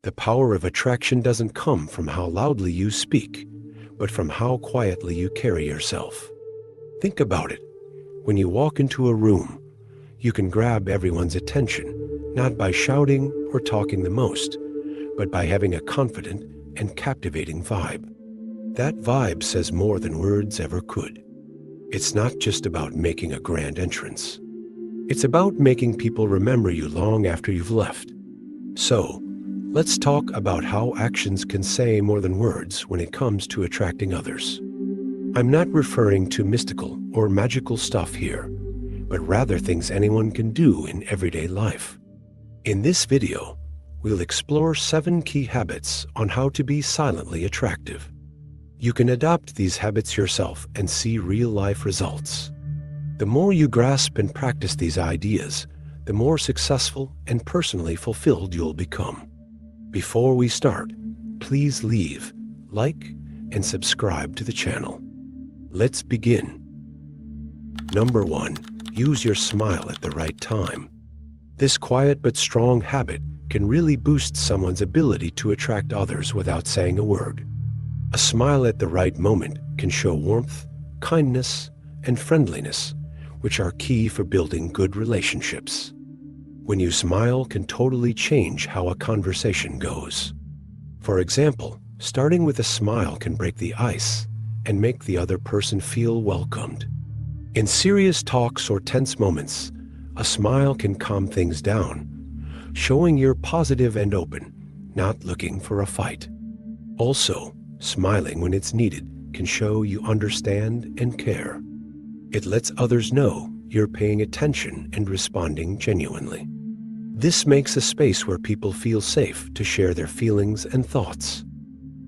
The power of attraction doesn't come from how loudly you speak, but from how quietly you carry yourself. Think about it. When you walk into a room, you can grab everyone's attention, not by shouting or talking the most, but by having a confident and captivating vibe. That vibe says more than words ever could. It's not just about making a grand entrance. It's about making people remember you long after you've left. So, let's talk about how actions can say more than words when it comes to attracting others. I'm not referring to mystical or magical stuff here, but rather things anyone can do in everyday life. In this video, we'll explore 7 key habits on how to be silently attractive. You can adopt these habits yourself and see real-life results. The more you grasp and practice these ideas, the more successful and personally fulfilled you'll become. Before we start, please leave, like, and subscribe to the channel. Let's begin. Number 1. Use your smile at the right time. This quiet but strong habit can really boost someone's ability to attract others without saying a word. A smile at the right moment can show warmth, kindness, and friendliness, which are key for building good relationships. When you smile can totally change how a conversation goes. For example, starting with a smile can break the ice and make the other person feel welcomed. In serious talks or tense moments, a smile can calm things down, showing you're positive and open, not looking for a fight. Also, smiling when it's needed can show you understand and care. It lets others know you're paying attention and responding genuinely. This makes a space where people feel safe to share their feelings and thoughts.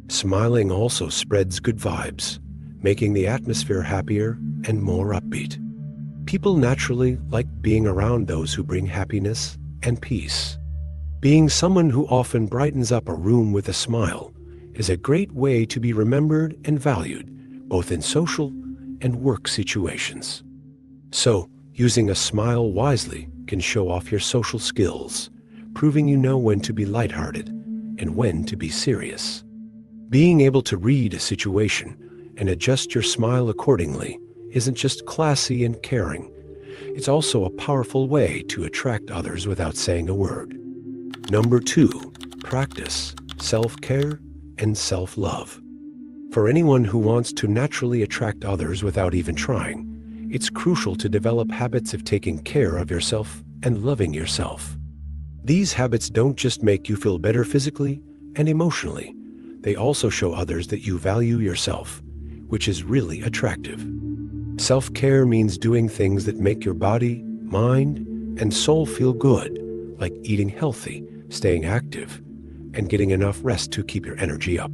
Smiling also spreads good vibes, making the atmosphere happier and more upbeat. People naturally like being around those who bring happiness and peace. Being someone who often brightens up a room with a smile is a great way to be remembered and valued, both in social and work situations. So, using a smile wisely can show off your social skills, proving you know when to be lighthearted and when to be serious. Being able to read a situation and adjust your smile accordingly isn't just classy and caring, it's also a powerful way to attract others without saying a word. Number 2, practice self-care and self-love. For anyone who wants to naturally attract others without even trying, it's crucial to develop habits of taking care of yourself and loving yourself. These habits don't just make you feel better physically and emotionally, they also show others that you value yourself, which is really attractive. Self-care means doing things that make your body, mind, and soul feel good, like eating healthy, staying active, and getting enough rest to keep your energy up.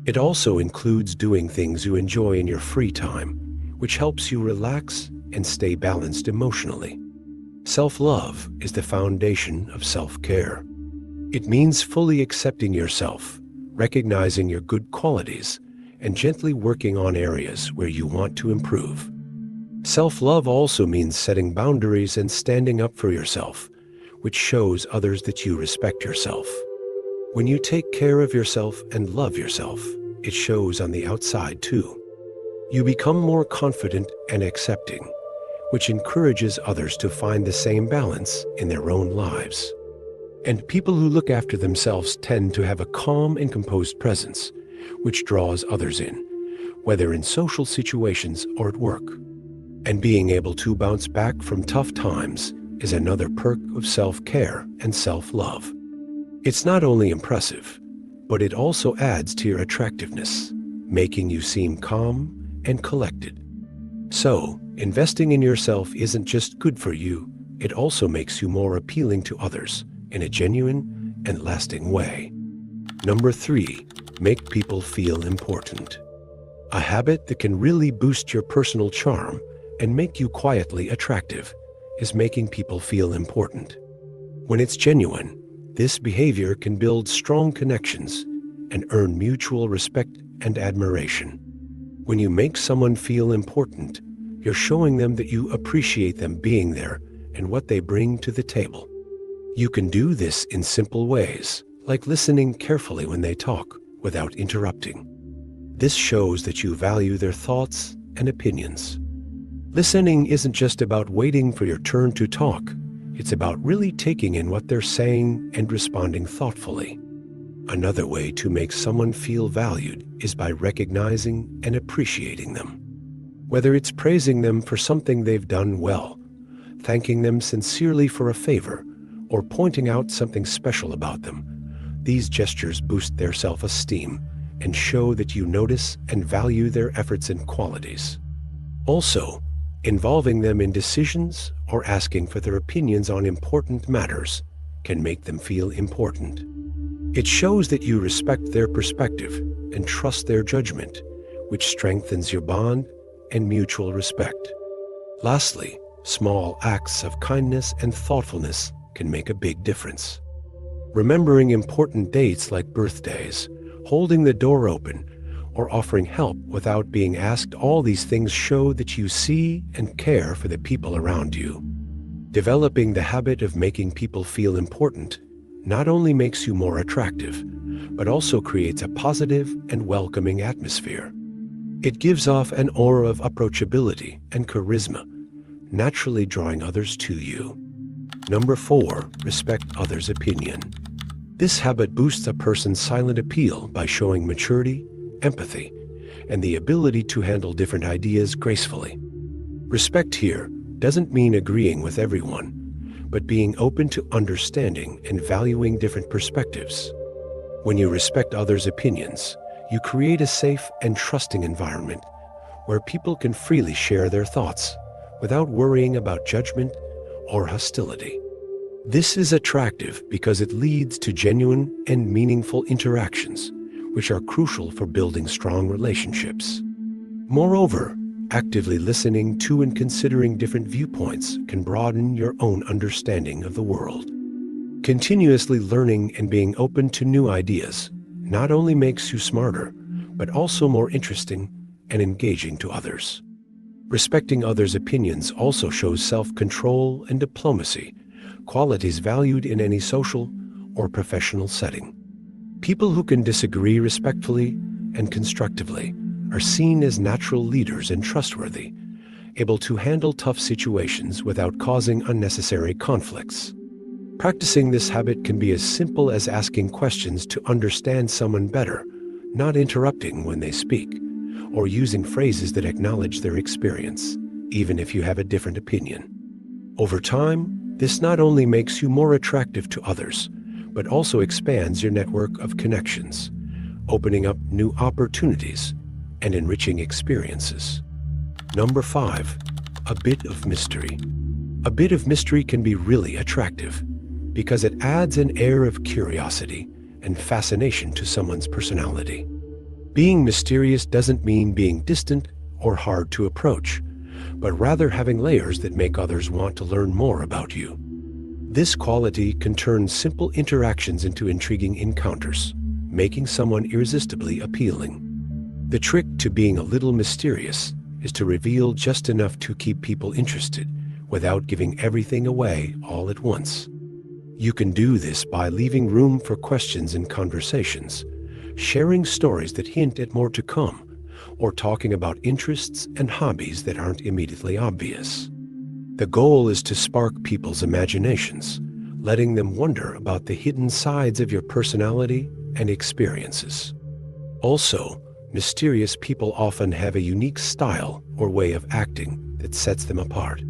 It also includes doing things you enjoy in your free time, which helps you relax and stay balanced emotionally. Self-love is the foundation of self-care. It means fully accepting yourself, recognizing your good qualities, and gently working on areas where you want to improve. Self-love also means setting boundaries and standing up for yourself, which shows others that you respect yourself. When you take care of yourself and love yourself, it shows on the outside too. You become more confident and accepting, which encourages others to find the same balance in their own lives. And people who look after themselves tend to have a calm and composed presence, which draws others in, whether in social situations or at work. And being able to bounce back from tough times is another perk of self-care and self-love. It's not only impressive, but it also adds to your attractiveness, making you seem calm and collected. So, investing in yourself isn't just good for you, it also makes you more appealing to others in a genuine and lasting way. Number 3, make people feel important. A habit that can really boost your personal charm and make you quietly attractive is making people feel important. When it's genuine, this behavior can build strong connections and earn mutual respect and admiration. When you make someone feel important, you're showing them that you appreciate them being there and what they bring to the table. You can do this in simple ways, like listening carefully when they talk without interrupting. This shows that you value their thoughts and opinions. Listening isn't just about waiting for your turn to talk. It's about really taking in what they're saying and responding thoughtfully. Another way to make someone feel valued is by recognizing and appreciating them. Whether it's praising them for something they've done well, thanking them sincerely for a favor, or pointing out something special about them, these gestures boost their self-esteem and show that you notice and value their efforts and qualities. Also, involving them in decisions or asking for their opinions on important matters can make them feel important. It shows that you respect their perspective and trust their judgment, which strengthens your bond and mutual respect. Lastly, small acts of kindness and thoughtfulness can make a big difference. Remembering important dates like birthdays, holding the door open, or offering help without being asked, all these things show that you see and care for the people around you. Developing the habit of making people feel important not only makes you more attractive, but also creates a positive and welcoming atmosphere. It gives off an aura of approachability and charisma, naturally drawing others to you. Number 4, respect others' opinion. This habit boosts a person's silent appeal by showing maturity, empathy, and the ability to handle different ideas gracefully. Respect here doesn't mean agreeing with everyone, but being open to understanding and valuing different perspectives. When you respect others' opinions, you create a safe and trusting environment where people can freely share their thoughts without worrying about judgment or hostility. This is attractive because it leads to genuine and meaningful interactions, which are crucial for building strong relationships. Moreover, actively listening to and considering different viewpoints can broaden your own understanding of the world. Continuously learning and being open to new ideas not only makes you smarter, but also more interesting and engaging to others. Respecting others' opinions also shows self-control and diplomacy, qualities valued in any social or professional setting. People who can disagree respectfully and constructively are seen as natural leaders and trustworthy, able to handle tough situations without causing unnecessary conflicts. Practicing this habit can be as simple as asking questions to understand someone better, not interrupting when they speak, or using phrases that acknowledge their experience, even if you have a different opinion. Over time, this not only makes you more attractive to others, but also expands your network of connections, opening up new opportunities and enriching experiences. Number 5, a bit of mystery. A bit of mystery can be really attractive because it adds an air of curiosity and fascination to someone's personality. Being mysterious doesn't mean being distant or hard to approach, but rather having layers that make others want to learn more about you. This quality can turn simple interactions into intriguing encounters, making someone irresistibly appealing. The trick to being a little mysterious is to reveal just enough to keep people interested without giving everything away all at once. You can do this by leaving room for questions and conversations, sharing stories that hint at more to come, or talking about interests and hobbies that aren't immediately obvious. The goal is to spark people's imaginations, letting them wonder about the hidden sides of your personality and experiences. Also, mysterious people often have a unique style or way of acting that sets them apart.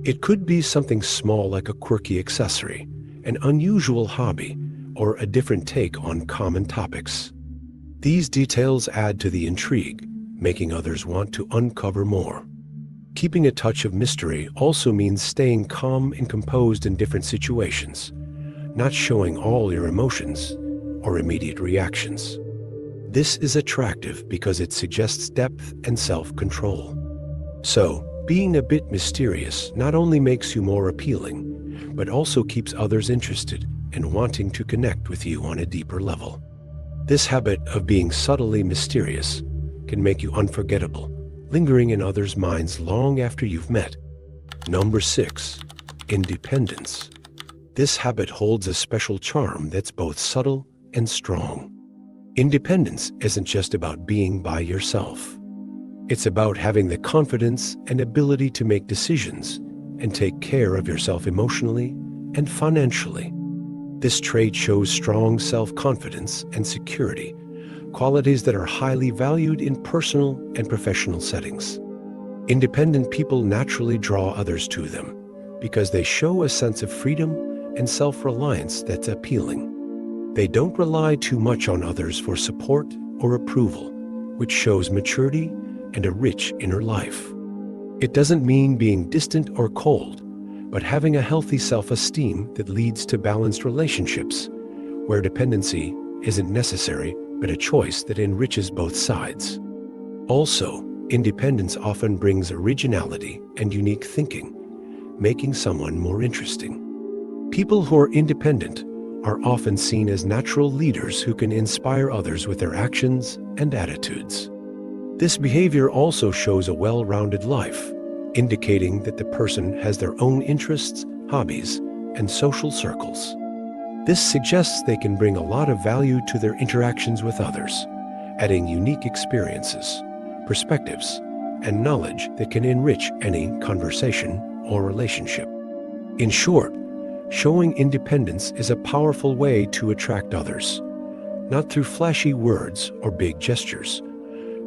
It could be something small like a quirky accessory, an unusual hobby, or a different take on common topics. These details add to the intrigue, making others want to uncover more. Keeping a touch of mystery also means staying calm and composed in different situations, not showing all your emotions or immediate reactions. This is attractive because it suggests depth and self-control. So, being a bit mysterious not only makes you more appealing, but also keeps others interested and wanting to connect with you on a deeper level. This habit of being subtly mysterious can make you unforgettable, lingering in others' minds long after you've met. Number 6, independence. This habit holds a special charm that's both subtle and strong. Independence isn't just about being by yourself. It's about having the confidence and ability to make decisions and take care of yourself emotionally and financially. This trait shows strong self-confidence and security, qualities that are highly valued in personal and professional settings. Independent people naturally draw others to them because they show a sense of freedom and self-reliance that's appealing. They don't rely too much on others for support or approval, which shows maturity and a rich inner life. It doesn't mean being distant or cold, but having a healthy self-esteem that leads to balanced relationships, where dependency isn't necessary but a choice that enriches both sides. Also, independence often brings originality and unique thinking, making someone more interesting. People who are independent are often seen as natural leaders who can inspire others with their actions and attitudes. This behavior also shows a well-rounded life, indicating that the person has their own interests, hobbies, and social circles. This suggests they can bring a lot of value to their interactions with others, adding unique experiences, perspectives, and knowledge that can enrich any conversation or relationship. In short, showing independence is a powerful way to attract others, not through flashy words or big gestures,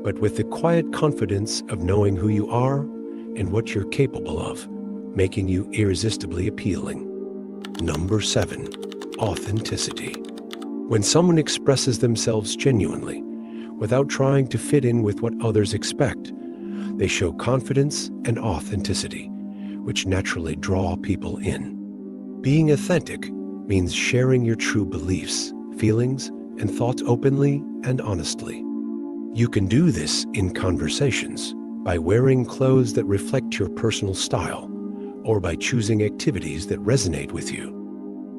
but with the quiet confidence of knowing who you are and what you're capable of, making you irresistibly appealing. Number 7, authenticity. When someone expresses themselves genuinely, without trying to fit in with what others expect, they show confidence and authenticity, which naturally draw people in. Being authentic means sharing your true beliefs, feelings, and thoughts openly and honestly. You can do this in conversations, by wearing clothes that reflect your personal style, or by choosing activities that resonate with you.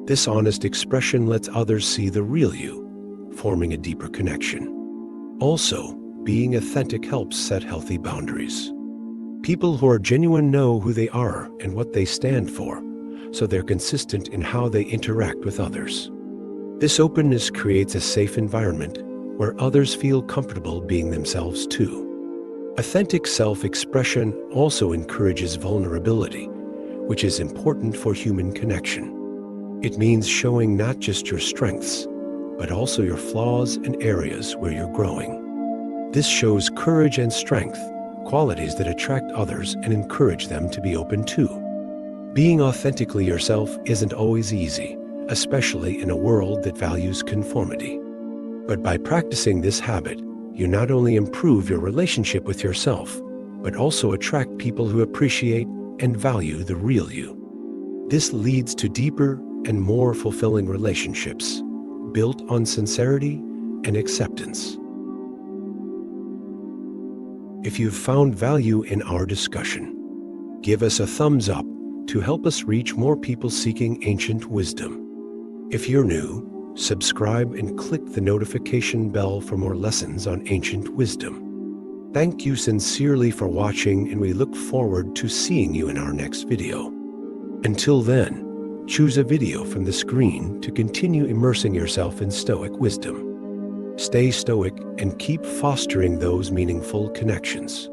This honest expression lets others see the real you, forming a deeper connection. Also, being authentic helps set healthy boundaries. People who are genuine know who they are and what they stand for, so they're consistent in how they interact with others. This openness creates a safe environment where others feel comfortable being themselves too. Authentic self-expression also encourages vulnerability, which is important for human connection. It means showing not just your strengths, but also your flaws and areas where you're growing. This shows courage and strength, qualities that attract others and encourage them to be open too. Being authentically yourself isn't always easy, especially in a world that values conformity. But by practicing this habit, you not only improve your relationship with yourself, but also attract people who appreciate and value the real you. This leads to deeper and more fulfilling relationships, built on sincerity and acceptance. If you've found value in our discussion, give us a thumbs up to help us reach more people seeking ancient wisdom. If you're new, subscribe and click the notification bell for more lessons on ancient wisdom. Thank you sincerely for watching, and we look forward to seeing you in our next video. Until then, choose a video from the screen to continue immersing yourself in Stoic wisdom. Stay stoic and keep fostering those meaningful connections.